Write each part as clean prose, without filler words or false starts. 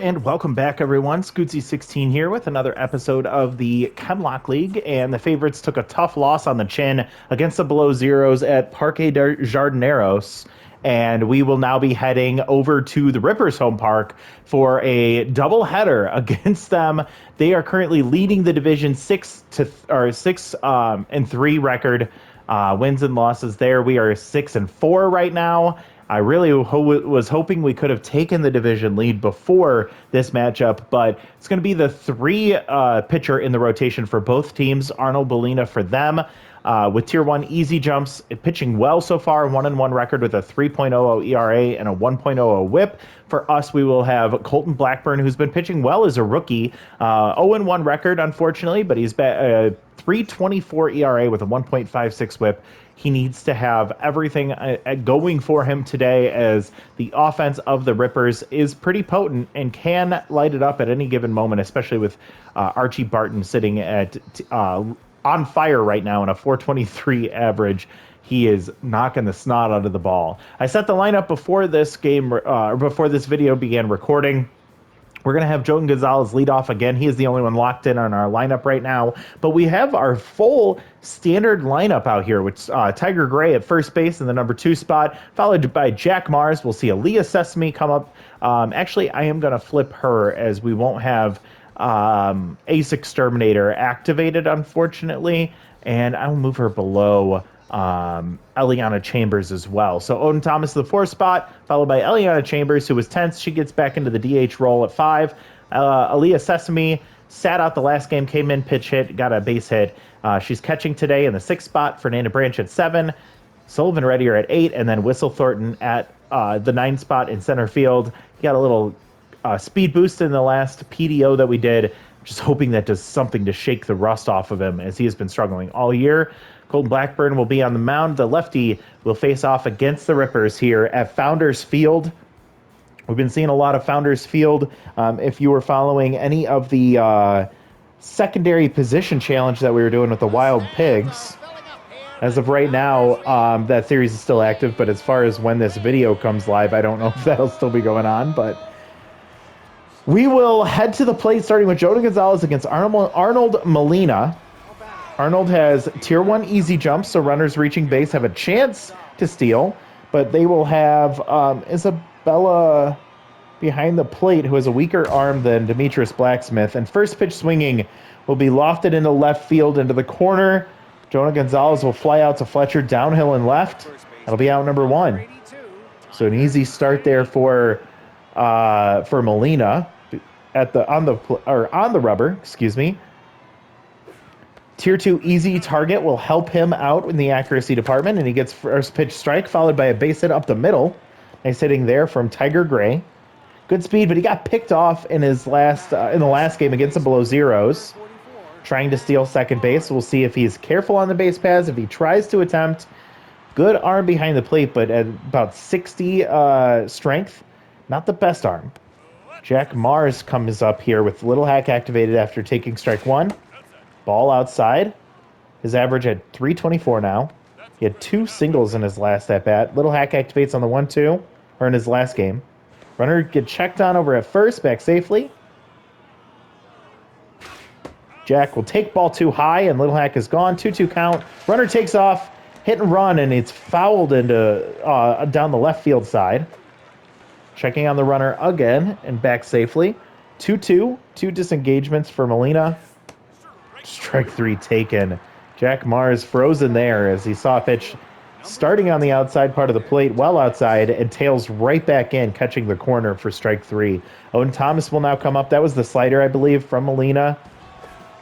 And welcome back, everyone. Scootsy16 here with another episode of the Chemlock League. And the favorites took a tough loss on the chin against the Below Zeros at Parque Jardineros. And we will now be heading over to the Rippers home park for a doubleheader against them. They are currently leading the division 6-3 record. Wins and losses there. We are 6-4 right now. I really was hoping we could have taken the division lead before this matchup, but it's going to be the three pitcher in the rotation for both teams. Arnold Bolina for them with Tier 1 easy jumps, pitching well so far, 1-1 record with a 3.00 ERA and a 1.00 whip. For us, we will have Colton Blackburn, who's been pitching well as a rookie. 0-1 record, unfortunately, but he's 3.24 ERA with a 1.56 whip. He needs to have everything going for him today, as the offense of the Rippers is pretty potent and can light it up at any given moment, especially with Archie Barton sitting at on fire right now in a 4.23 average. He is knocking the snot out of the ball. I set the lineup before this video began recording. We're going to have Jordan Gonzalez lead off again. He is the only one locked in on our lineup right now. But we have our full standard lineup out here, with Tiger Gray at first base in the number 2 spot, followed by Jack Mars. We'll see Aaliyah Sesame come up. Actually, I am going to flip her, as we won't have Ace Exterminator activated, unfortunately. And I'll move her below Eliana Chambers as well. So Odin Thomas the 4th spot, followed by Eliana Chambers, who was tense. She gets back into the DH role at 5. Aaliyah Sesame sat out the last game, came in, pitch hit, got a base hit. She's catching today in the 6th spot. Fernanda Branch at 7. Sullivan Reddier at 8, and then Whistle Thornton at the 9th spot in center field. He got a little speed boost in the last PDO that we did. Just hoping that does something to shake the rust off of him, as he has been struggling all year. Colton Blackburn will be on the mound. The lefty will face off against the Rippers here at Founders Field. We've been seeing a lot of Founders Field. If you were following any of the secondary position challenge that we were doing with the Wild Pigs, as of right now, that series is still active. But as far as when this video comes live, I don't know if that'll still be going on. But we will head to the plate, starting with Jordan Gonzalez against Arnold Molina. Arnold has Tier 1 easy jumps, so runners reaching base have a chance to steal, but they will have Isabella behind the plate, who has a weaker arm than Demetrius Blacksmith, and first pitch swinging will be lofted into left field into the corner. Jonah Gonzalez will fly out to Fletcher, downhill and left. That'll be out number 1. So an easy start there for Molina on the rubber, excuse me. Tier 2 easy target will help him out in the accuracy department, and he gets first pitch strike, followed by a base hit up the middle. Nice hitting there from Tiger Gray. Good speed, but he got picked off in his in the last game against the Below Zeros, trying to steal second base. We'll see if he's careful on the base paths, if he tries to attempt. Good arm behind the plate, but at about 60 strength, not the best arm. Jack Mars comes up here with Little Hack activated after taking strike 1. Ball outside. His average at 324 now. He had 2 singles in his last at-bat. Little Hack activates on the 1-2, or in his last game. Runner get checked on over at first, back safely. Jack will take ball 2 high, and Little Hack is gone. 2-2 count. Runner takes off, hit and run, and it's fouled into down the left field side. Checking on the runner again, and back safely. 2-2. 2 disengagements for Molina. Strike 3 taken. Jack Mars frozen there as he saw a pitch starting on the outside part of the plate, well outside, and tails right back in, catching the corner for strike 3. Owen Thomas will now come up. That was the slider, I believe, from Molina.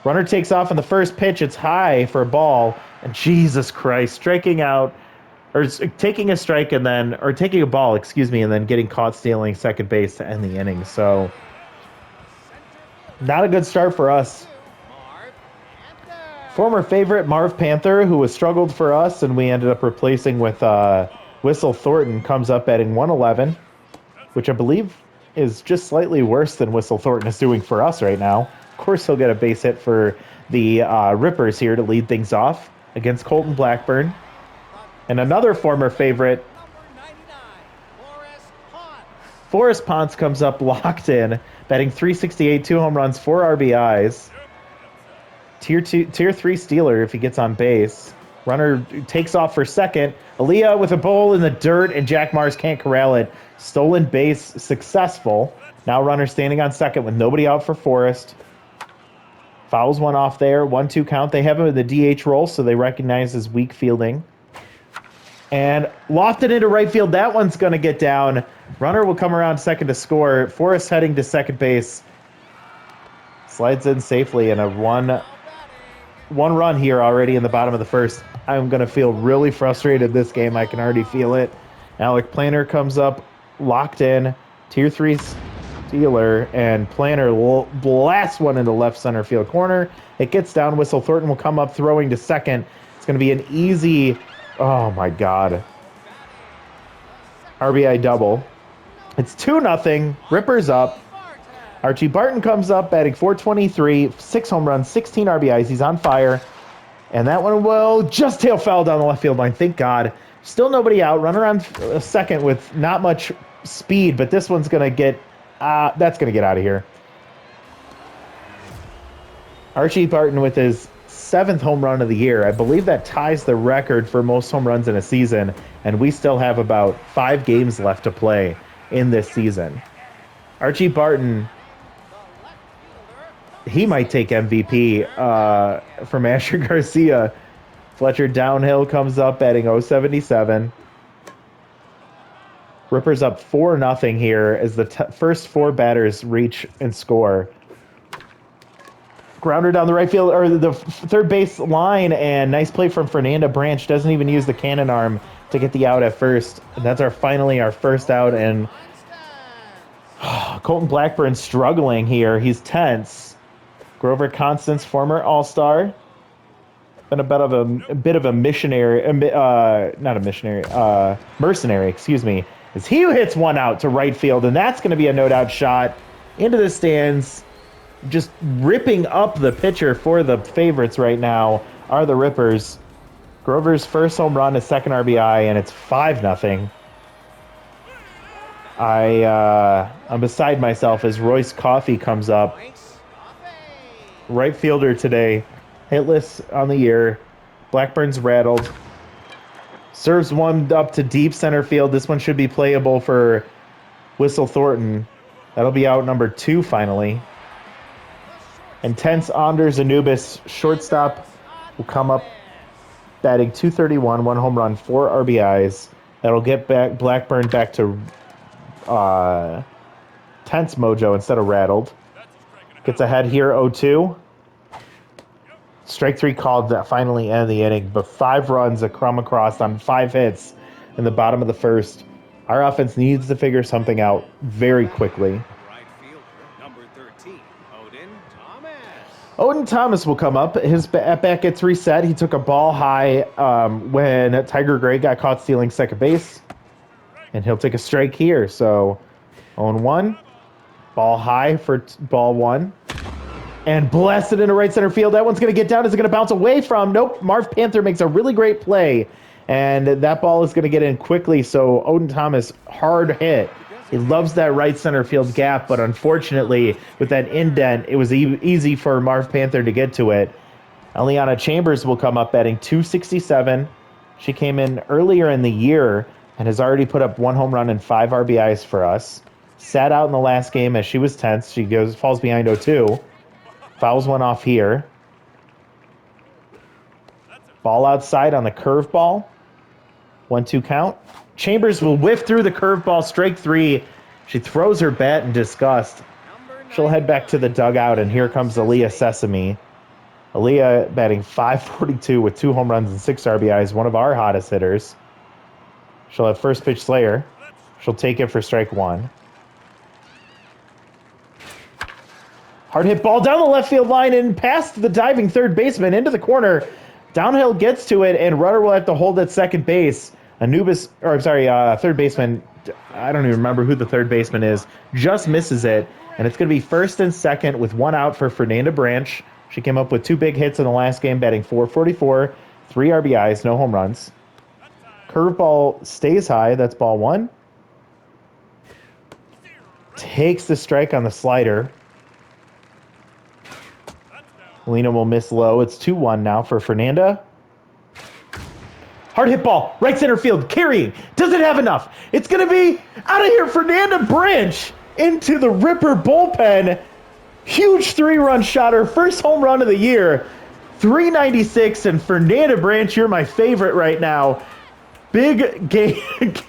Runner takes off on the first pitch. It's high for a ball, and Jesus Christ, striking out, or taking a strike and then, or taking a ball, excuse me, and then getting caught stealing second base to end the inning. So, not a good start for us. Former favorite Marv Panther, who has struggled for us and we ended up replacing with Whistle Thornton, comes up batting 111, which I believe is just slightly worse than Whistle Thornton is doing for us right now. Of course, he'll get a base hit for the Rippers here to lead things off against Colton Blackburn. And another former favorite, Forrest Ponce, comes up locked in, batting 368, 2 home runs, 4 RBIs. Tier 3 stealer if he gets on base. Runner takes off for second. Aaliyah with a ball in the dirt, and Jack Mars can't corral it. Stolen base successful. Now runner standing on second with nobody out for Forrest. Fouls one off there. 1-2 count. They have him in the DH role, so they recognize his weak fielding. And lofted into right field. That one's going to get down. Runner will come around second to score. Forrest heading to second base. Slides in safely, and a one run here already in the bottom of the first. I'm going to feel really frustrated this game. I can already feel it. Alec Planner comes up, locked in. Tier 3 stealer, and Planner blasts one into left center field corner. It gets down. Whistle Thornton will come up throwing to second. It's going to be an easy, oh my God, RBI double. It's 2-0. Rippers up. Archie Barton comes up, batting .423, 6 home runs, 16 RBIs. He's on fire. And that one will just tail foul down the left field line. Thank God. Still nobody out. Runner on second with not much speed, but this one's going to get, that's going to get out of here. Archie Barton with his 7th home run of the year. I believe that ties the record for most home runs in a season, and we still have about 5 games left to play in this season. Archie Barton, he might take MVP from Asher Garcia. Fletcher downhill comes up, batting .077. Rippers up 4-0 here as the first 4 batters reach and score. Grounder down the right field, or the third base line, and nice play from Fernanda Branch. Doesn't even use the cannon arm to get the out at first. And that's finally our first out, and Colton Blackburn struggling here. He's tense. Grover Constance, former All-Star, been a bit of a missionary, not a missionary, mercenary, excuse me, as he hits one out to right field, and that's going to be a no-doubt shot into the stands. Just ripping up the pitcher for the favorites right now are the Rippers. Grover's first home run, his second RBI, and it's 5-0. I'm beside myself as Royce Coffey comes up. Right fielder today, hitless on the year. Blackburn's rattled. Serves one up to deep center field. This one should be playable for Whistle Thornton. That'll be out number 2 finally. Intense Anders Anubis, shortstop, will come up batting .231, 1 home run, 4 RBIs. That'll get Blackburn back to tense mojo instead of rattled. Gets ahead here, 0-2. Strike 3 called that finally end the inning, but 5 runs a crumb across on 5 hits in the bottom of the first. Our offense needs to figure something out very quickly. Odin Thomas will come up. His at-bat gets reset. He took a ball high when Tiger Gray got caught stealing second base. And he'll take a strike here. So 0-1. Ball high for ball 1. And blasted into right center field. That one's going to get down. Is it going to bounce away from? Nope. Marv Panther makes a really great play. And that ball is going to get in quickly. So Odin Thomas, hard hit. He loves that right center field gap, but unfortunately, with that indent, it was easy for Marv Panther to get to it. Eliana Chambers will come up batting .267. She came in earlier in the year and has already put up 1 home run and 5 RBIs for us. Sat out in the last game as she was tense. She falls behind 0-2. Fouls one off here. Ball outside on the curveball. 1-2 count. Chambers will whiff through the curveball, strike 3. She throws her bat in disgust. She'll head back to the dugout, and here comes Aaliyah Sesame. Aaliyah batting .542 with 2 home runs and 6 RBIs, one of our hottest hitters. She'll have first pitch Slayer. She'll take it for strike 1. Hard hit ball down the left field line and past the diving third baseman into the corner. Downhill gets to it, and runner will have to hold at second base. Third baseman, I don't even remember who the third baseman is, just misses it. And it's going to be first and second with 1 out for Fernanda Branch. She came up with 2 big hits in the last game, batting .444, 3 RBIs, no home runs. Curveball stays high. That's ball 1. takes the strike on the slider. Molina will miss low. It's 2-1 now for Fernanda. Hard hit ball, right center field, carrying. Doesn't have enough. It's going to be out of here. Fernanda Branch into the Ripper bullpen. Huge 3-run shot, her first home run of the year. 396, and Fernanda Branch, you're my favorite right now. Big game,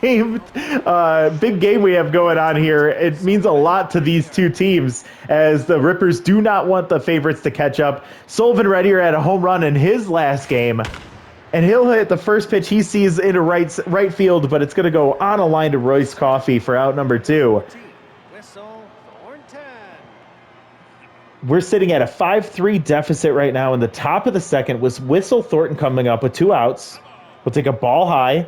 big game we have going on here. It means a lot to these two teams as the Rippers do not want the favorites to catch up. Sullivan Reddier had a home run in his last game, and he'll hit the first pitch he sees into right field, but it's going to go on a line to Royce Coffey for out number 2. We're sitting at a 5-3 deficit right now in the top of the second with Whistle Thornton coming up with 2 outs. We'll take a ball high.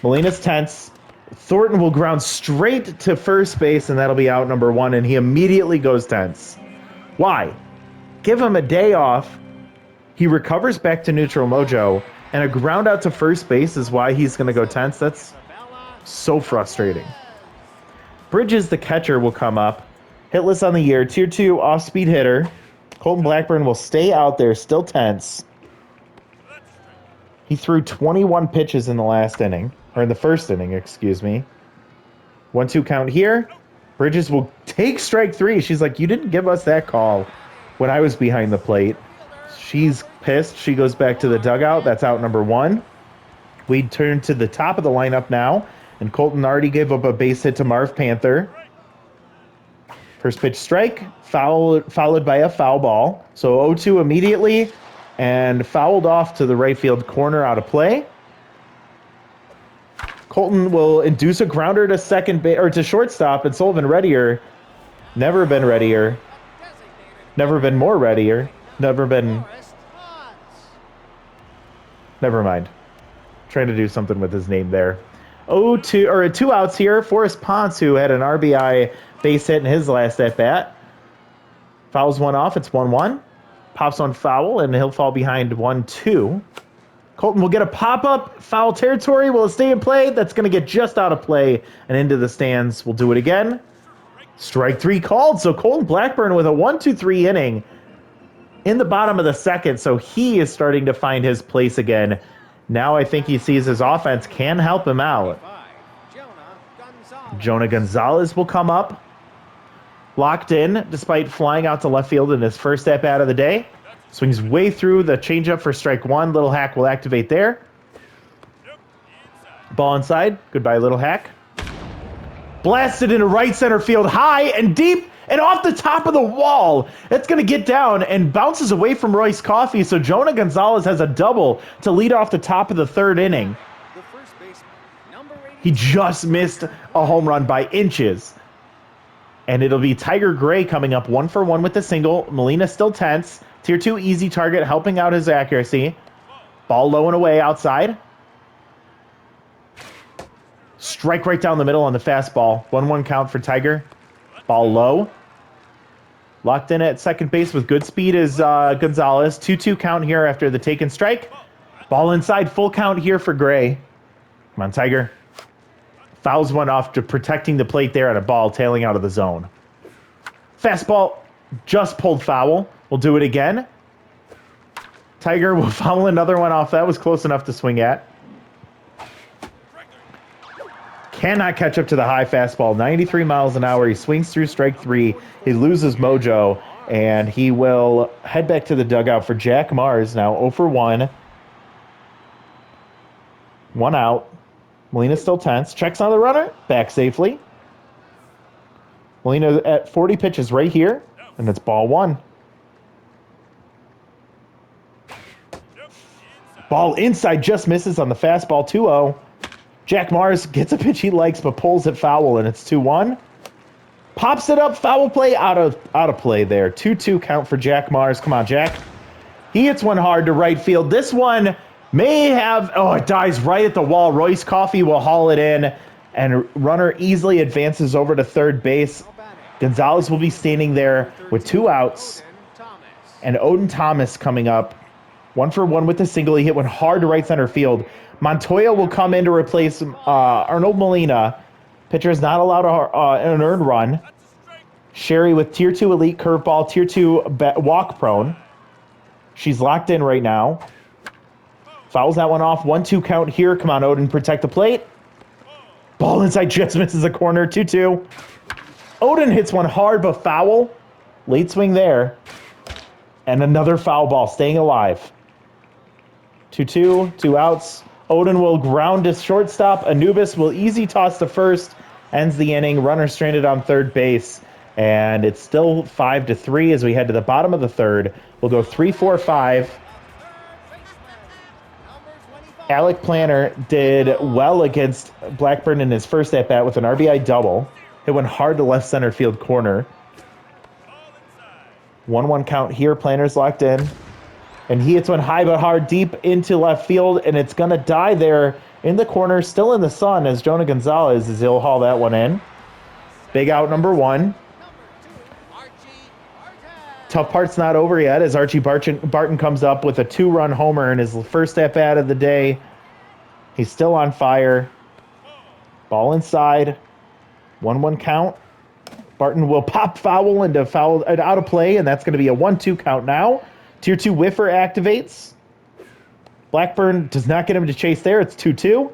Molina's tense. Thornton will ground straight to first base, and that'll be out number 1, and he immediately goes tense. Why? Give him a day off. He recovers back to neutral mojo, and a ground out to first base is why he's going to go tense. That's so frustrating. Bridges, the catcher, will come up. Hitless on the year, tier 2 off-speed hitter. Colton Blackburn will stay out there, still tense. He threw 21 pitches in the last inning, or in the first inning, excuse me. 1-2 count here. Bridges will take strike 3. She's like, you didn't give us that call when I was behind the plate. She's pissed. She goes back to the dugout. That's out number 1. We turn to the top of the lineup now, and Colton already gave up a base hit to Marv Panther. First pitch strike, followed by a foul ball. So 0-2 immediately, and fouled off to the right field corner out of play. Colton will induce a grounder to second base or to shortstop, and Sullivan Reddier, never been readier, never been more readier, never been. Never mind. Trying to do something with his name there. 0-2 or 2 outs here. Forrest Ponce, who had an RBI base hit in his last at bat, fouls one off. It's 1-1. Pops on foul, and he'll fall behind 1-2. Colton will get a pop-up. Foul territory. Will it stay in play? That's going to get just out of play and into the stands. We'll do it again. Strike 3 called. So Colton Blackburn with a 1-2-3 inning in the bottom of the second. So he is starting to find his place again. Now I think he sees his offense can help him out. Jonah Gonzalez will come up. Locked in, despite flying out to left field in his first at-bat of the day. Swings way through the changeup for strike 1. Little Hack will activate there. Ball inside. Goodbye, Little Hack. Blasted into right center field, high and deep and off the top of the wall. It's going to get down and bounces away from Royce Coffey. So Jonah Gonzalez has a double to lead off the top of the third inning. He just missed a home run by inches. And it'll be Tiger Gray coming up 1-for-1 with the single. Molina still tense. Tier 2 easy target helping out his accuracy. Ball low and away outside. Strike right down the middle on the fastball. 1-1 count for Tiger. Ball low. Locked in at second base with good speed is Gonzalez. 2-2 count here after the taken strike. Ball inside, full count here for Gray. Come on, Tiger. Fouls one off to protecting the plate there at a ball tailing out of the zone. Fastball just pulled foul. We'll do it again. Tiger will foul another one off. That was close enough to swing at. Cannot catch up to the high fastball. 93 miles an hour. He swings through strike 3. He loses mojo, and he will head back to the dugout for Jack Mars now. 0-for-1. 1 out. Molina still tense. Checks on the runner. Back safely. Molina at 40 pitches right here. And it's ball 1. Ball inside just misses on the fastball. 2-0. Jack Mars gets a pitch he likes but pulls it foul, and it's 2-1. Pops it up. Foul play out of play there. 2-2 count for Jack Mars. Come on, Jack. He hits one hard to right field. This one may have, it dies right at the wall. Royce Coffey will haul it in, and runner easily advances over to third base. Gonzalez will be standing there with 2 outs, and Odin Thomas coming up. 1-for-1 with the single. He hit one hard to right center field. Montoya will come in to replace Arnold Molina. Pitcher is not allowed an earned run. Sherry with Tier 2 Elite Curveball, Tier 2 Walk Prone. She's locked in right now. Fouls that one off. 1-2 count here. Come on, Odin, protect the plate. Ball inside, just misses a corner. 2-2. Odin hits one hard, but foul. Late swing there. And another foul ball, staying alive. 2-2, 2 outs. Odin will ground to shortstop. Anubis will easy toss to first. Ends the inning. Runner stranded on third base. And it's still 5-3 as we head to the bottom of the third. We'll go 3-4-5. Alec Planner did well against Blackburn in his first at-bat with an RBI double. Hit one hard to left center field corner. 1-1 count here. Planner's locked in. And he hits one high but hard deep into left field, and it's going to die there in the corner, still in the sun, as Jonah Gonzalez is he'll haul that one in. Big out number 1. Tough part's not over yet as Archie Barton comes up with a 2-run homer in his first at-bat of the day. He's still on fire. Ball inside. 1-1 count. Barton will pop foul into foul out of play, and that's going to be a 1-2 count now. Tier 2 whiffer activates. Blackburn does not get him to chase there. It's 2-2.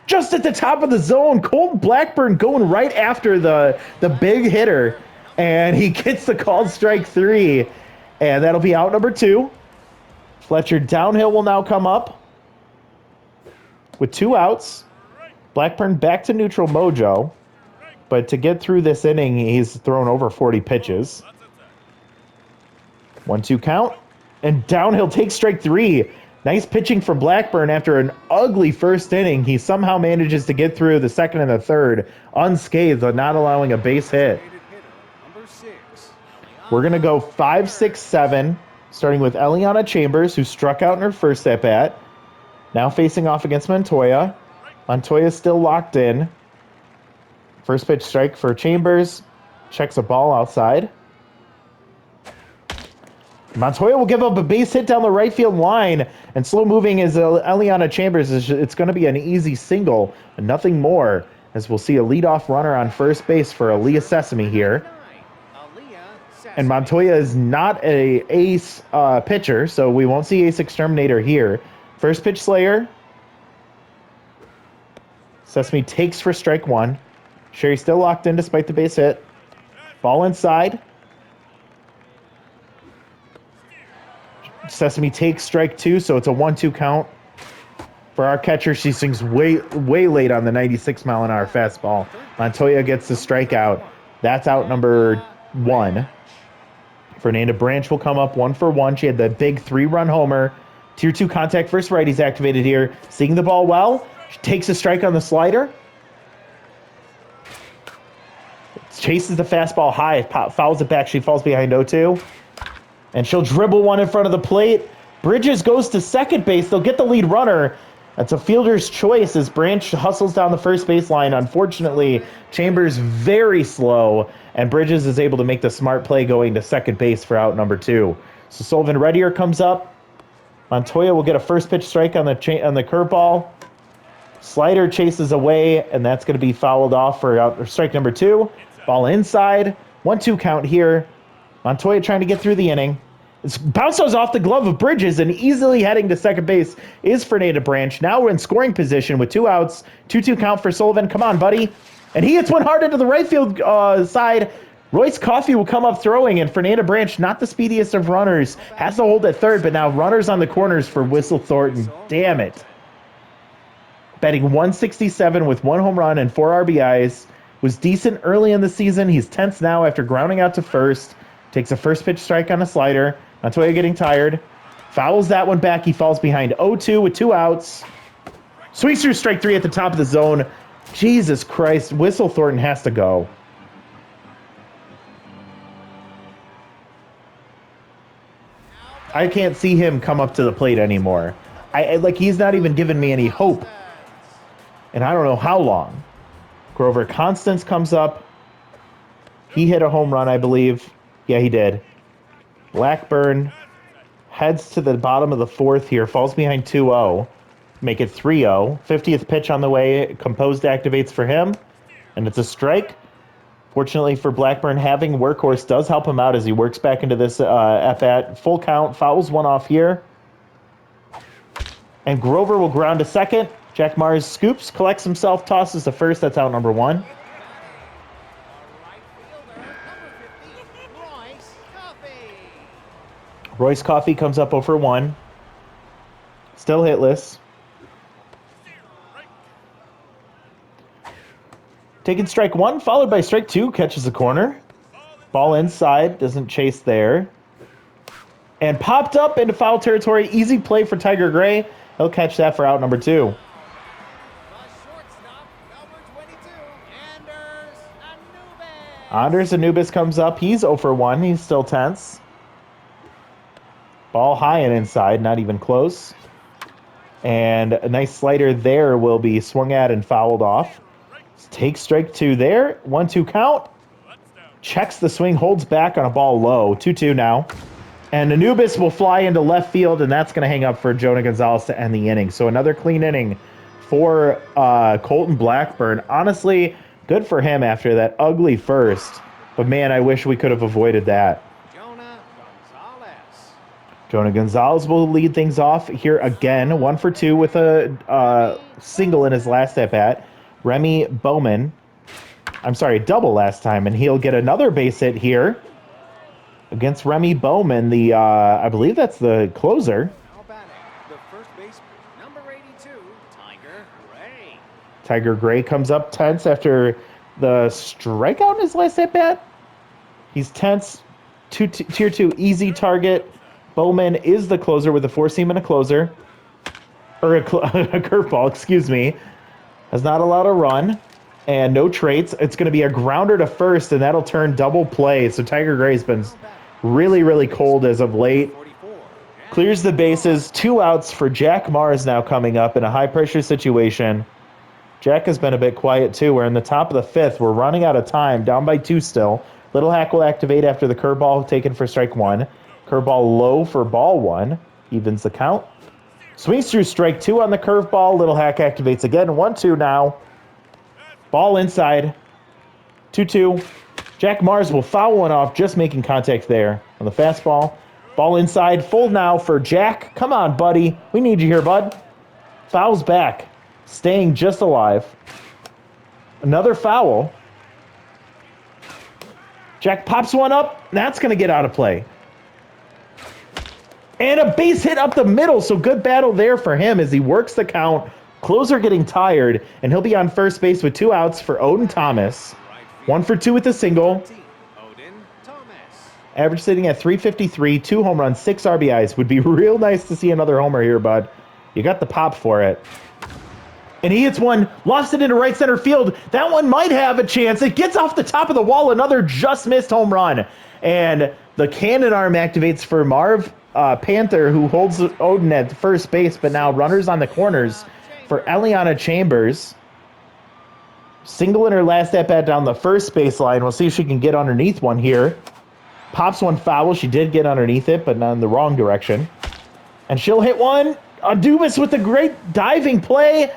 Just at the top of the zone, Colton Blackburn going right after the big hitter. And he gets the called strike 3. And that'll be out number 2. Fletcher downhill will now come up with 2 outs. Blackburn back to neutral mojo. But to get through this inning, he's thrown over 40 pitches. 1-2 count. And downhill takes strike 3. Nice pitching from Blackburn after an ugly first inning. He somehow manages to get through the second and the third unscathed, not allowing a base hit. We're going to go 5, 6, 7, starting with Eliana Chambers, who struck out in her first at-bat. Now facing off against Montoya. Montoya's still locked in. First pitch strike for Chambers. Checks a ball outside. Montoya will give up a base hit down the right field line. And slow moving is Eliana Chambers. It's going to be an easy single, and nothing more, as we'll see a leadoff runner on first base for Aaliyah Sesame here. And Montoya is not a ace pitcher, so we won't see ace exterminator here. First pitch Slayer. Sesame takes for strike 1. Sherry still locked in despite the base hit. Ball inside. Sesame takes strike 2, so it's a 1-2 count. For our catcher, she swings way late on the 96-mile-an-hour fastball. Montoya gets the strikeout. That's out number 1. Fernanda Branch will come up 1-for-1. She had the big 3-run homer. Tier 2 contact first righty's activated here. Seeing the ball well. She takes a strike on the slider. Chases the fastball high. Fouls it back. She falls behind 0-2. And she'll dribble one in front of the plate. Bridges goes to second base. They'll get the lead runner. That's a fielder's choice as Branch hustles down the first baseline. Unfortunately, Chambers very slow, and Bridges is able to make the smart play going to second base for out number 2. So Sullivan Reddier comes up. Montoya will get a first pitch strike on the curveball. Slider chases away, and that's going to be fouled off for strike number 2. Ball inside. 1-2 count here. Montoya trying to get through the inning. It's bounces off the glove of Bridges, and easily heading to second base is Fernanda Branch. Now we're in scoring position with 2 outs. 2-2 count for Sullivan. Come on, buddy. And he hits one hard into the right field side. Royce Coffey will come up throwing, and Fernanda Branch, not the speediest of runners, has to hold at third, but now runners on the corners for Whistle Thornton. Damn it. Batting 167 with 1 home run and 4 RBIs. Was decent early in the season. He's tense now after grounding out to first. Takes a first pitch strike on a slider. Montoya getting tired. Fouls that one back. He falls behind 0-2 with 2 outs. Sweeps through strike 3 at the top of the zone. Jesus Christ. Whistle Thornton has to go. I can't see him come up to the plate anymore. He's not even giving me any hope. And I don't know how long. Grover Constance comes up. He hit a home run, I believe. Yeah, he did. Blackburn heads to the bottom of the 4th here. Falls behind 2-0. Make it 3-0. 50th pitch on the way. Composed activates for him. And it's a strike. Fortunately for Blackburn, having Workhorse does help him out as he works back into this at-bat. Full count, fouls one off here. And Grover will ground to second. Jack Mars scoops, collects himself, tosses to first. That's out number 1. Royce Coffey comes up 0 for 1. Still hitless. Taking strike 1, followed by strike 2, catches the corner. Ball inside, doesn't chase there. And popped up into foul territory. Easy play for Tiger Gray. He'll catch that for out number 2. Anders Anubis comes up. He's 0 for 1. He's still tense. Ball high and inside, not even close. And a nice slider there will be swung at and fouled off. Takes strike 2 there. 1-2 count. Checks the swing, holds back on a ball low. 2-2 now. And Anubis will fly into left field, and that's going to hang up for Jonah Gonzalez to end the inning. So another clean inning for Colton Blackburn. Honestly, good for him after that ugly first. But, man, I wish we could have avoided that. Jonah Gonzalez will lead things off here again. 1 for 2 with a single in his last at-bat. Remy Bowman. I'm sorry, double last time, and he'll get another base hit here against Remy Bowman. The I believe that's the closer. The first baseman, number 82, Tiger Gray. Tiger Gray comes up tense after the strikeout in his last at bat. He's tense. Tier 2 easy target. Bowman is the closer with a 4-seam and a closer. Or a curveball, excuse me. Has not allowed a run and no traits. It's going to be a grounder to first, and that'll turn double play. So Tiger Gray's been really, really cold as of late. Clears the bases. 2 outs for Jack Mars now coming up in a high-pressure situation. Jack has been a bit quiet, too. We're in the top of the 5th. We're running out of time. Down by 2 still. Little Hack will activate after the curveball taken for strike 1. Curveball low for ball 1. Evens the count. Swings through strike 2 on the curveball. Little Hack activates again. 1-2 now. Ball inside. 2-2. Jack Mars will foul one off, just making contact there on the fastball. Ball inside. Full now for Jack. Come on, buddy. We need you here, bud. Fouls back. Staying just alive. Another foul. Jack pops one up. That's going to get out of play. And a base hit up the middle, so good battle there for him as he works the count. Closer getting tired, and he'll be on first base with 2 outs for Odin Thomas. 1 for 2 with a single. Average sitting at 353, 2 home runs, 6 RBIs. Would be real nice to see another homer here, bud. You got the pop for it. And he hits one, lofts it into right center field. That one might have a chance. It gets off the top of the wall, another just missed home run. And the cannon arm activates for Marv Panther, who holds Odin at first base, but now runners on the corners for Eliana Chambers. Single in her last at-bat down the first baseline. We'll see if she can get underneath one here. Pops one foul. She did get underneath it, but not in the wrong direction. And she'll hit one. Dubas with a great diving play.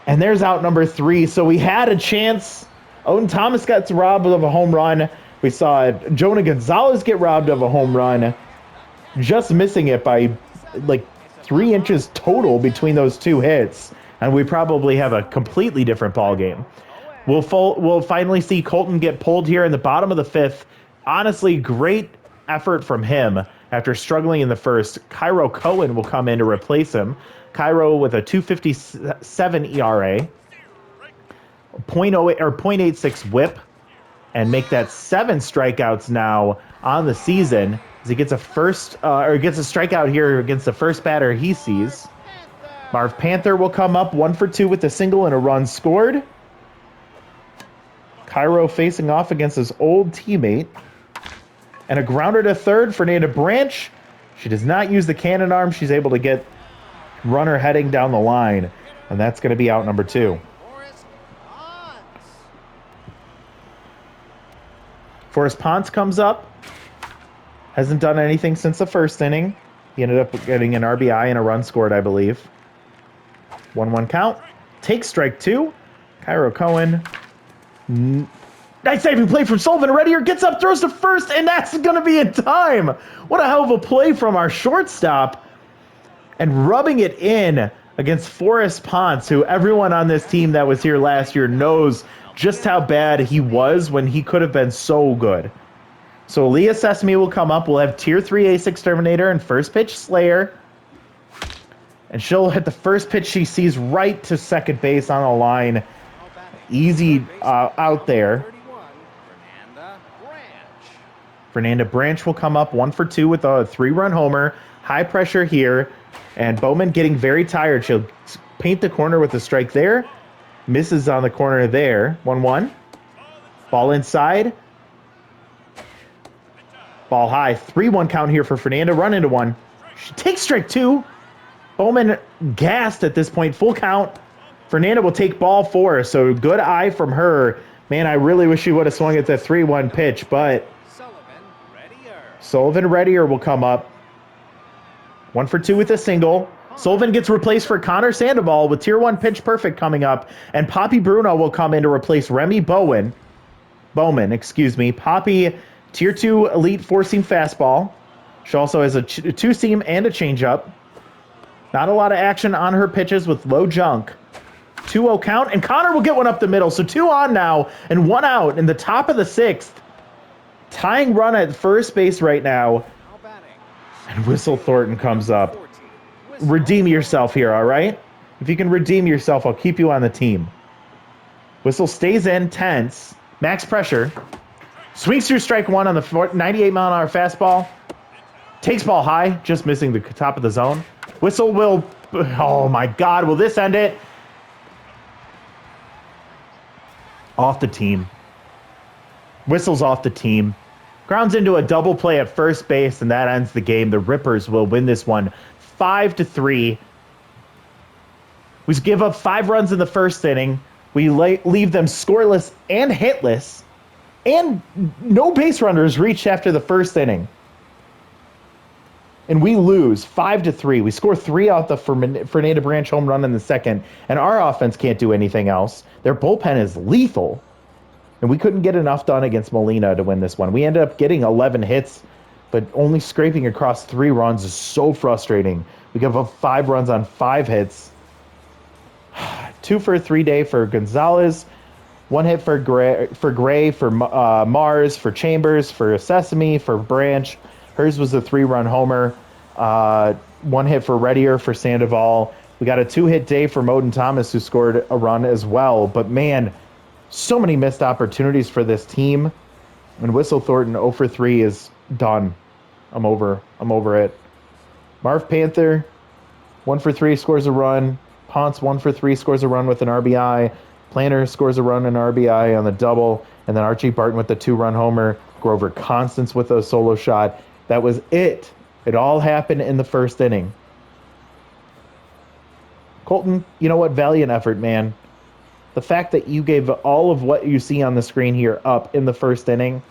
And there's out number 3. So we had a chance. Odin Thomas got robbed of a home run. We saw Jonah Gonzalez get robbed of a home run. Just missing it by like 3 inches total between those 2 hits. And we probably have a completely different ball game. We'll finally see Colton get pulled here in the bottom of the 5th. Honestly, great effort from him after struggling in the first. Cairo Cohen will come in to replace him. Cairo with a 2.57 ERA, 0.86 WHIP, and make that 7 strikeouts now on the season. As he gets a strikeout here against the first batter he sees. Marv Panther will come up 1 for 2 with a single and a run scored. Cairo facing off against his old teammate. And a grounder to third, Fernanda Branch. She does not use the cannon arm. She's able to get runner heading down the line. And that's going to be out number 2. Forrest Ponce comes up. Hasn't done anything since the first inning. He ended up getting an RBI and a run scored, I believe. 1-1 count. Takes strike 2. Cairo Cohen Nice saving play from Sullivan. Reddier gets up, throws to first, and that's going to be in time. What a hell of a play from our shortstop. And rubbing it in against Forrest Ponce, who everyone on this team that was here last year knows just how bad he was when he could have been so good. So Leah Sesame will come up. We'll have Tier 3 Ace Exterminator and first pitch Slayer. And she'll hit the first pitch she sees right to second base on the line. Easy out there. Fernanda Branch will come up 1 for 2 with a 3-run homer. High pressure here. And Bowman getting very tired. She'll paint the corner with a strike there. Misses on the corner there. 1-1. Ball inside. Ball high. 3-1 count here for Fernanda. Run into one. She takes strike 2. Bowman gassed at this point. Full count. Fernanda will take ball 4. So good eye from her. Man, I really wish she would have swung at that 3-1 pitch, but Sullivan Reddier will come up. 1 for 2 with a single. Sullivan gets replaced for Connor Sandoval with Tier 1 pitch perfect coming up. And Poppy Bruno will come in to replace Remy Bowman. Poppy, Tier 2 elite 4-seam fastball. She also has a 2-seam and a changeup. Not a lot of action on her pitches with low junk. 2-0 count, and Connor will get one up the middle. So 2 on now and 1 out in the top of the 6th. Tying run at first base right now. And Whistle Thornton comes up. Redeem yourself here, all right? If you can redeem yourself, I'll keep you on the team. Whistle stays in, tense. Max pressure. Swings through strike 1 on the 98-mile-an-hour fastball. Takes ball high, just missing the top of the zone. Whistle will... Oh, my God. Will this end it? Off the team. Whistle's off the team. Grounds into a double play at first base, and that ends the game. The Rippers will win this one 5-3. We give up 5 runs in the first inning. We leave them scoreless and hitless, and no base runners reached after the first inning. And we lose 5-3. We score 3 out the Fernanda Branch home run in the second, and our offense can't do anything else. Their bullpen is lethal, and we couldn't get enough done against Molina to win this one. We ended up getting 11 hits, but only scraping across 3 runs is so frustrating. We give up 5 runs on 5 hits. 2 for a 3-day for Gonzalez, 1 hit for Gray, for Mars, for Chambers, for Sesame, for Branch. Hers was a 3-run homer. 1 hit for Reddier, for Sandoval. We got a 2-hit day for Moden Thomas, who scored a run as well. But man, so many missed opportunities for this team. And Whistle Thornton 0 for 3 is done. I'm over it. Marv Panther, 1 for 3, scores a run. Ponce, 1 for 3, scores a run with an RBI. Planter scores a run and RBI on the double. And then Archie Barton with the 2-run homer. Grover Constance with a solo shot. That was it. It all happened in the first inning. Colton, you know what? Valiant effort, man. The fact that you gave all of what you see on the screen here up in the first inning,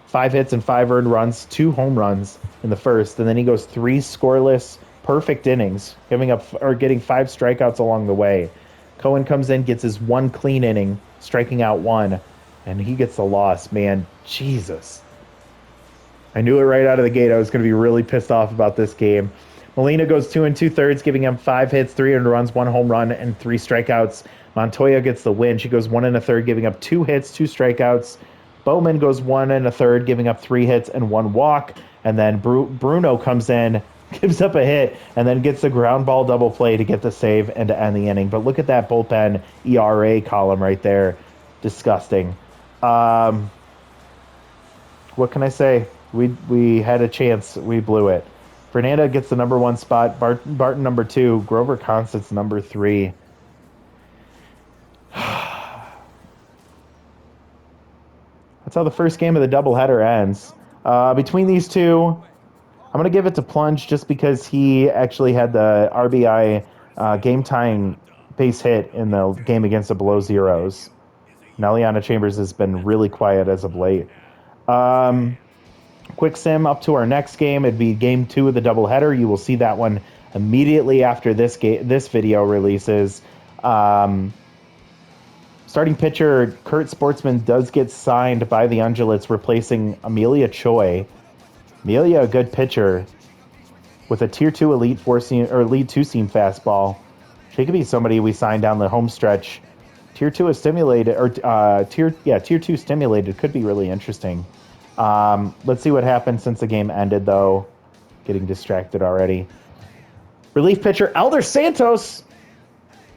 5 hits and 5 earned runs, 2 home runs in the first, and then he goes 3 scoreless, perfect innings, getting 5 strikeouts along the way. Cohen comes in, gets his 1 clean inning, striking out 1, and he gets the loss. Man, Jesus. I knew it right out of the gate. I was going to be really pissed off about this game. Molina goes 2 2/3, giving him 5 hits, 3 earned runs, 1 home run, and 3 strikeouts. Montoya gets the win. She goes 1 1/3, giving up 2 hits, 2 strikeouts. Bowman goes 1 1/3, giving up 3 hits and 1 walk. And then Bruno comes in, gives up a hit, and then gets the ground ball double play to get the save and to end the inning. But look at that bullpen ERA column right there. Disgusting. What can I say? We had a chance. We blew it. Fernanda gets the number 1 spot. Barton number 2. Grover Constance number 3. That's how the first game of the doubleheader ends. Between these two, I'm going to give it to Plunge just because he actually had the RBI game-tying base hit in the game against the Below Zeros. Neliana Chambers has been really quiet as of late. Quick sim up to our next game. It'd be game 2 of the doubleheader. You will see that one immediately after this video releases. Starting pitcher Kurt Sportsman does get signed by the Ungulates, replacing Amelia Choi. Amelia, a good pitcher with a Tier 2 Elite 4 seam or Elite 2 seam fastball. She could be somebody we sign down the home stretch. Tier 2 is stimulated, or Tier 2 stimulated could be really interesting. Let's see what happens since the game ended, though. Getting distracted already. Relief pitcher Elder Santos.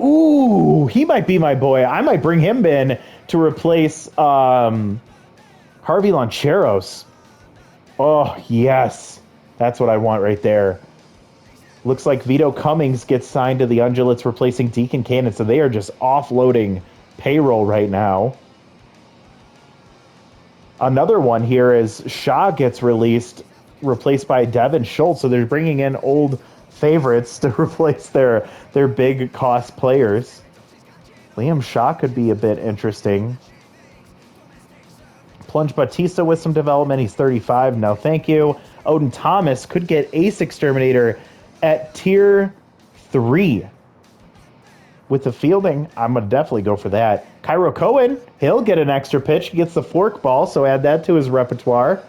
Ooh, he might be my boy. I might bring him in to replace Harvey Loncheros. Oh, yes. That's what I want right there. Looks like Vito Cummings gets signed to the Ungulates, replacing Deacon Cannon, so they are just offloading payroll right now. Another one here is Shaw gets replaced by Devin Schultz, so they're bringing in old favorites to replace their big cost players. Liam Shaw could be a bit interesting. Plunge Batista with some development. He's 35. No, thank you. Odin Thomas could get Ace Exterminator at Tier 3. With the fielding, I'm going to definitely go for that. Cairo Cohen, he'll get an extra pitch. He gets the forkball, so add that to his repertoire.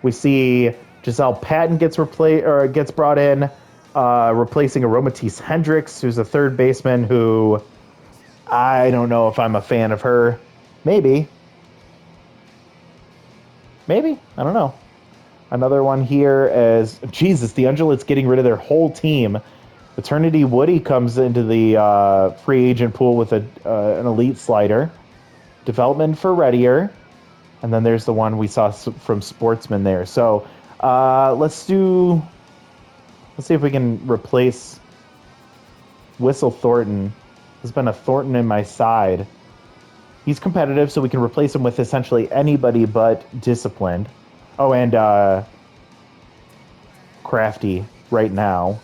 We see Giselle Patton gets brought in, replacing Aromatisse Hendricks, who's a third baseman who I don't know if I'm a fan of her. Maybe. I don't know. Another one here is, Jesus, the Ungulates getting rid of their whole team. Eternity Woody comes into the free agent pool with an elite slider. Development for Readier. And then there's the one we saw from Sportsman there. So let's see if we can replace Whistle Thornton. There's been a Thornton in my side. He's competitive, so we can replace him with essentially anybody but Disciplined. Oh, and Crafty right now.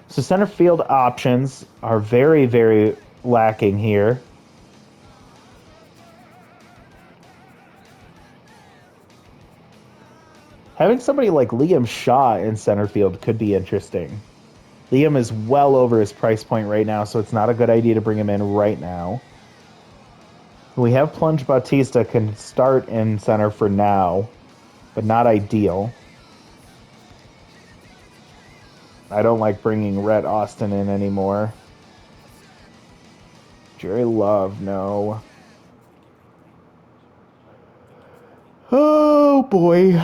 So center field options are very, very lacking here. Having somebody like Liam Shaw in center field could be interesting. Liam is well over his price point right now, so it's not a good idea to bring him in right now. We have Plunge Bautista can start in center for now, but not ideal. I don't like bringing Rhett Austin in anymore. Jerry Love, no. Oh, boy.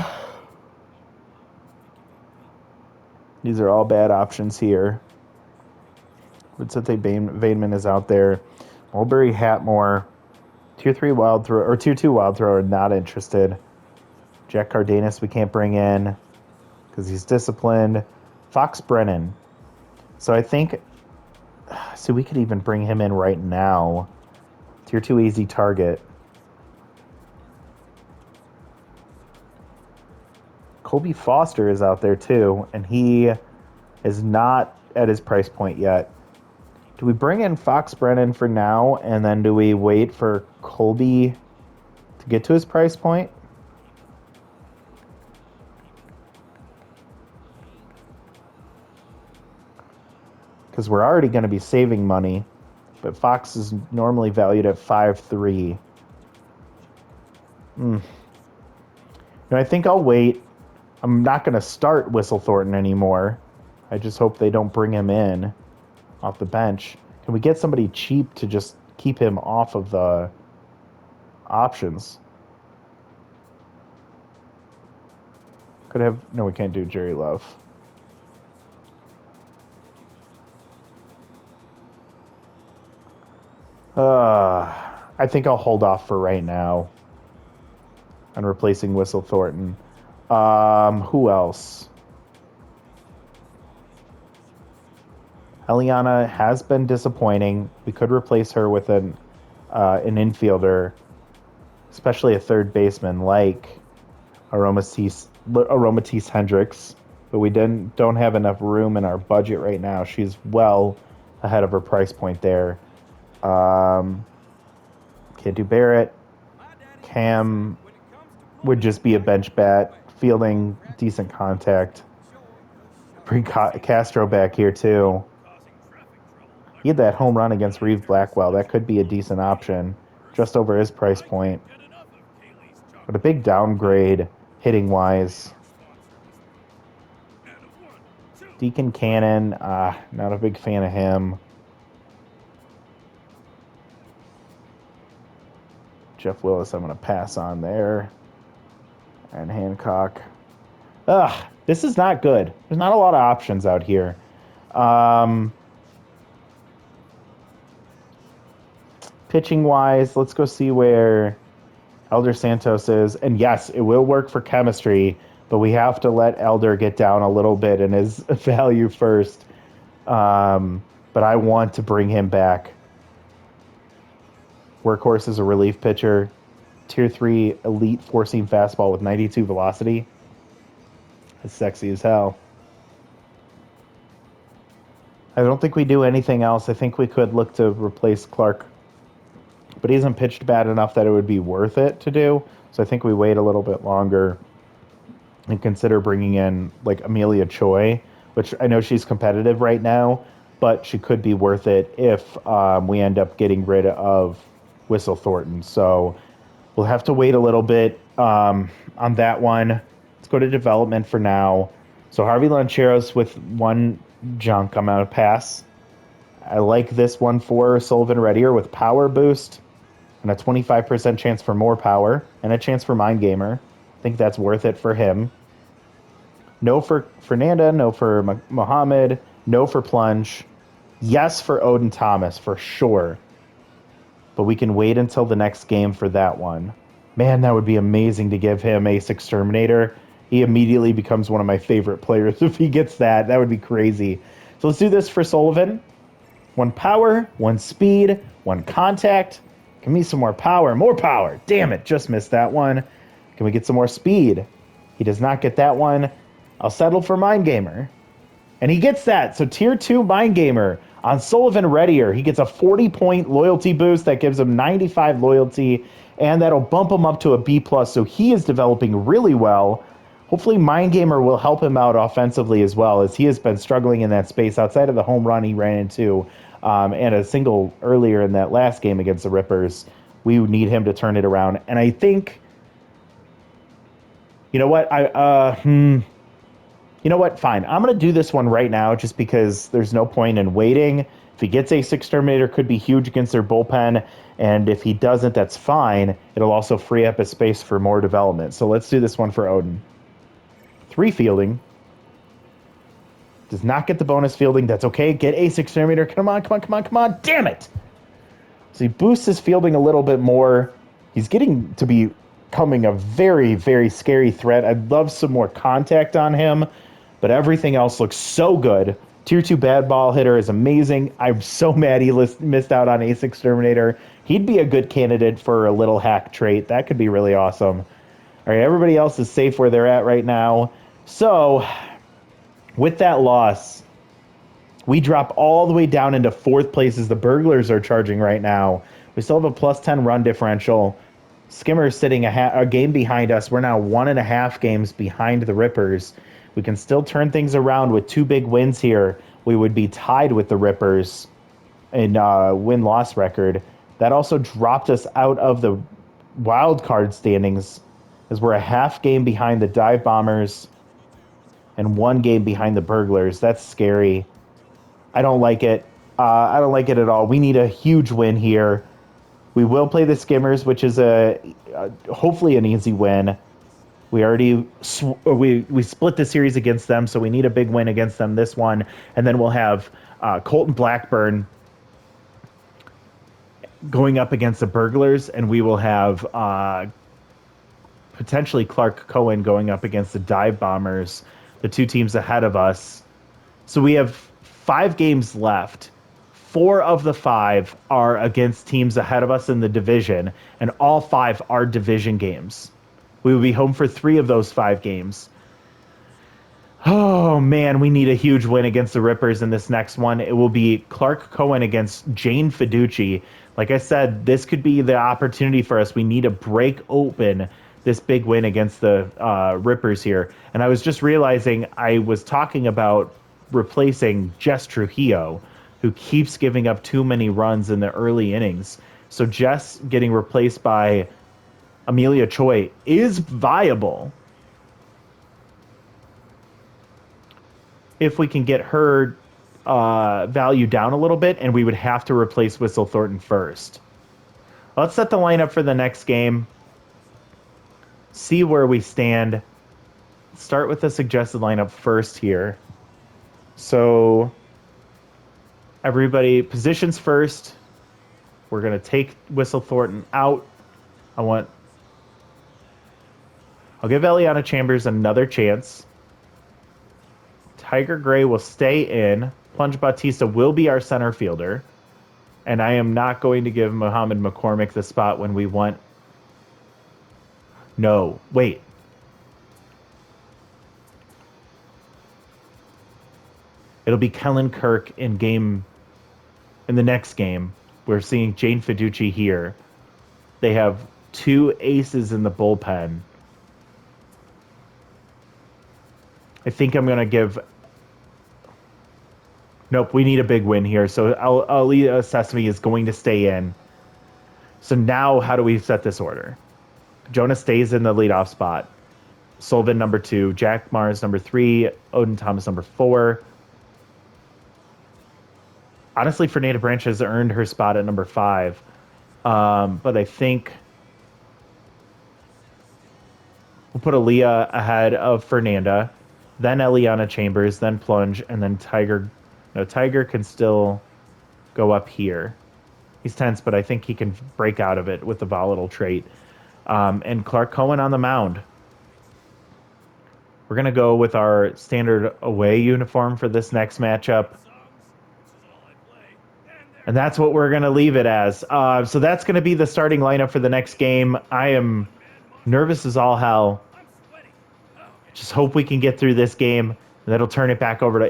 These are all bad options here. Vincente Vainman is out there. Mulberry Hatmore. Tier 3 wild throw, or Tier 2 wild thrower, not interested. Jack Cardenas we can't bring in because he's disciplined. Fox Brennan. So I think, so we could even bring him in right now. Tier 2 easy target. Colby Foster is out there too, and he is not at his price point yet. Do we bring in Fox Brennan for now, and then do we wait for Colby to get to his price point? Because we're already going to be saving money, but Fox is normally valued at 5.3. No, I think I'll wait. I'm not going to start Whistle Thornton anymore. I just hope they don't bring him in off the bench. Can we get somebody cheap to just keep him off of the options? No, we can't do Jerry Love. I think I'll hold off for right now on replacing Whistle Thornton. Who else? Eliana has been disappointing. We could replace her with an infielder, especially a third baseman like Aromatisse Hendricks, but we don't have enough room in our budget right now. She's well ahead of her price point there. Can't do Barrett. Cam would just be a bench bat, fielding decent contact. Bring Castro back here too. He had that home run against Reeve Blackwell. That could be a decent option, just over his price point. But a big downgrade hitting-wise. Deacon Cannon, not a big fan of him. Jeff Willis, I'm going to pass on there. And Hancock. This is not good. There's not a lot of options out here. Pitching-wise, let's go see where Elder Santos is. And yes, it will work for chemistry, but we have to let Elder get down a little bit in his value first. But I want to bring him back. Workhorse is a relief pitcher. Tier 3 elite four-seam fastball with 92 velocity. It's sexy as hell. I don't think we do anything else. I think we could look to replace Clark. But he hasn't pitched bad enough that it would be worth it to do. So I think we wait a little bit longer and consider bringing in like Amelia Choi, which I know she's competitive right now, but she could be worth it if we end up getting rid of Whistle Thornton. So we'll have to wait a little bit on that one. Let's go to development for now. So Harvey Lancheros with one junk. I'm going to pass. I like this one for Sullivan Reddier with power boost and a 25% chance for more power and a chance for Mind Gamer. I think that's worth it for him. No for Fernanda, no for Mohammed, no for Plunge. Yes for Odin Thomas, for sure. But we can wait until the next game for that one. Man, that would be amazing to give him Ace Exterminator. He immediately becomes one of my favorite players if he gets that. That would be crazy. So let's do this for Sullivan. One power, one speed, one contact. Give me some more power. More power. Damn it, just missed that one. Can we get some more speed? He does not get that one. I'll settle for Mind Gamer. And he gets that. So Tier 2 Mind Gamer on Sullivan Reddier. He gets a 40-point loyalty boost. That gives him 95 loyalty. And that'll bump him up to a B+. So he is developing really well. Hopefully Mind Gamer will help him out offensively as well, as he has been struggling in that space outside of the home run he ran into and a single earlier in that last game against the Rippers. We need him to turn it around. And I think, you know what? You know what? Fine. I'm going to do this one right now just because there's no point in waiting. If he gets Ace Exterminator, could be huge against their bullpen. And if he doesn't, that's fine. It'll also free up a space for more development. So let's do this one for Odin. 3 fielding. Does not get the bonus fielding. That's okay. Get Ace Exterminator. Come on, come on, come on, come on. Damn it. So he boosts his fielding a little bit more. He's getting to be becoming a very, very scary threat. I'd love some more contact on him, but everything else looks so good. Tier 2 bad ball hitter is amazing. I'm so mad he missed out on Ace Exterminator. He'd be a good candidate for a little hack trait. That could be really awesome. All right, everybody else is safe where they're at right now. So, with that loss, we drop all the way down into 4th place as the Burglars are charging right now. We still have a plus 10 run differential. Skimmer's sitting a game behind us. We're now 1.5 games behind the Rippers. We can still turn things around with 2 big wins here. We would be tied with the Rippers in win-loss record. That also dropped us out of the wild card standings as we're a half game behind the Dive Bombers and 1 game behind the Burglars. That's scary. I don't like it. I don't like it at all. We need a huge win here. We will play the Skimmers, which is hopefully an easy win. We already we split the series against them, so we need a big win against them this one. And then we'll have Colton Blackburn going up against the Burglars, and we will have potentially Clark Cohen going up against the Dive Bombers, the 2 teams ahead of us. So we have 5 games left. 4 of the 5 are against teams ahead of us in the division, and all 5 are division games. We will be home for 3 of those 5 games. Oh, man, we need a huge win against the Rippers in this next one. It will be Clark Cohen against Jane Fiducci. Like I said, this could be the opportunity for us. We need to break open this big win against the Rippers here. And I was just realizing I was talking about replacing Jess Trujillo. who keeps giving up too many runs in the early innings. So Jess getting replaced by Amelia Choi is viable if we can get her value down a little bit, and we would have to replace Whistle Thornton first. Let's set the lineup for the next game. See where we stand. Start with the suggested lineup first here. So everybody positions first. We're going to take Whistle Thornton out. I'll give Eliana Chambers another chance. Tiger Gray will stay in. Plunge Bautista will be our center fielder. And I am not going to give Muhammad McCormick the spot when we want... No, wait. It'll be Kellen Kirk in the next game. We're seeing Jane Fiducci here. They have 2 aces in the bullpen. I think I'm going to give... Nope, we need a big win here. So Aaliyah Sesame is going to stay in. So now how do we set this order? Jonah stays in the leadoff spot. Sullivan number 2. Jack Mars number 3. Odin Thomas number 4. Honestly, Fernanda Branch has earned her spot at number 5. But I think we'll put Aaliyah ahead of Fernanda. Then Eliana Chambers. Then Plunge. And then Tiger... No, Tiger can still go up here. He's tense, but I think he can break out of it with the volatile trait. And Clark Cohen on the mound. We're going to go with our standard away uniform for this next matchup. And that's what we're going to leave it as. So that's going to be the starting lineup for the next game. I am nervous as all hell. Just hope we can get through this game. That'll turn it back over to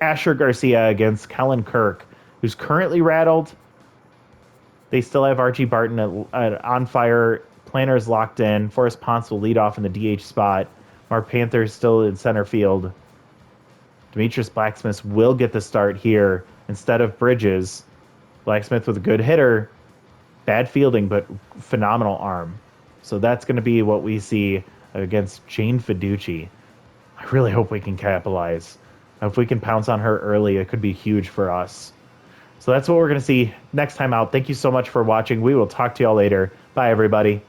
Asher Garcia against Kellen Kirk, who's currently rattled. They still have Archie Barton on fire. Planners locked in. Forrest Ponce will lead off in the DH spot. Mark Panther's still in center field. Demetrius Blacksmith will get the start here instead of Bridges. Blacksmith with a good hitter. Bad fielding, but phenomenal arm. So that's going to be what we see against Jane Fiducci. I really hope we can capitalize. If we can pounce on her early, it could be huge for us. So that's what we're going to see next time out. Thank you so much for watching. We will talk to y'all later. Bye, everybody.